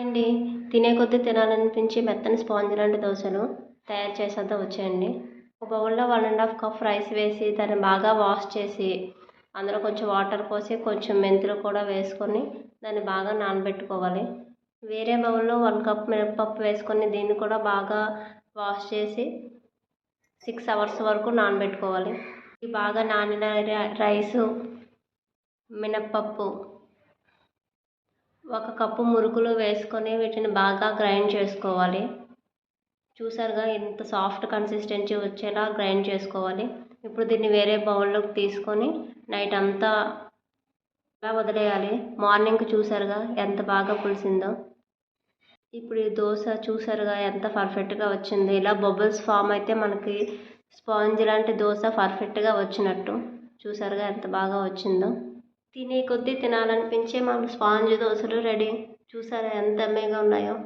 అండి తినే కొద్దీ తినాలనిపించి మెత్తని స్పాంజ్ లాంటి దోశలు తయారు చేసేద్దాం వచ్చేయండి. ఒక బౌల్లో 1½ కప్ రైస్ వేసి దాన్ని బాగా వాష్ చేసి అందులో కొంచెం వాటర్ పోసి కొంచెం మెంతులు కూడా వేసుకొని దాన్ని బాగా నానబెట్టుకోవాలి. వేరే బౌల్లో 1 కప్ మినపప్పు వేసుకొని దీన్ని కూడా బాగా వాష్ చేసి 6 అవర్స్ వరకు నానబెట్టుకోవాలి. ఈ బాగా నానిన రైసు, మినప్పప్పు, 1 కప్పు మురుకులు వేసుకొని వీటిని బాగా గ్రైండ్ చేసుకోవాలి. చూసారుగా ఇంత సాఫ్ట్ కన్సిస్టెన్సీ వచ్చేలా గ్రైండ్ చేసుకోవాలి. ఇప్పుడు దీన్ని వేరే బౌల్లోకి తీసుకొని నైట్ అంతా అలా వదిలేయాలి. మార్నింగ్ చూసారుగా ఎంత బాగా పులిసిందో. ఇప్పుడు ఈ దోశ చూసారుగా ఎంత పర్ఫెక్ట్గా వచ్చింది. ఇలా బబుల్స్ ఫామ్ అయితే మనకి స్పాంజ్ లాంటి దోశ పర్ఫెక్ట్గా వచ్చినట్టు. చూసారుగా ఎంత బాగా వచ్చిందో. తినే కొద్దీ తినాలనిపించే మన స్పాంజ్ దోశలు రెడీ. చూసారా ఎంత అమ్మేగా ఉన్నాయో.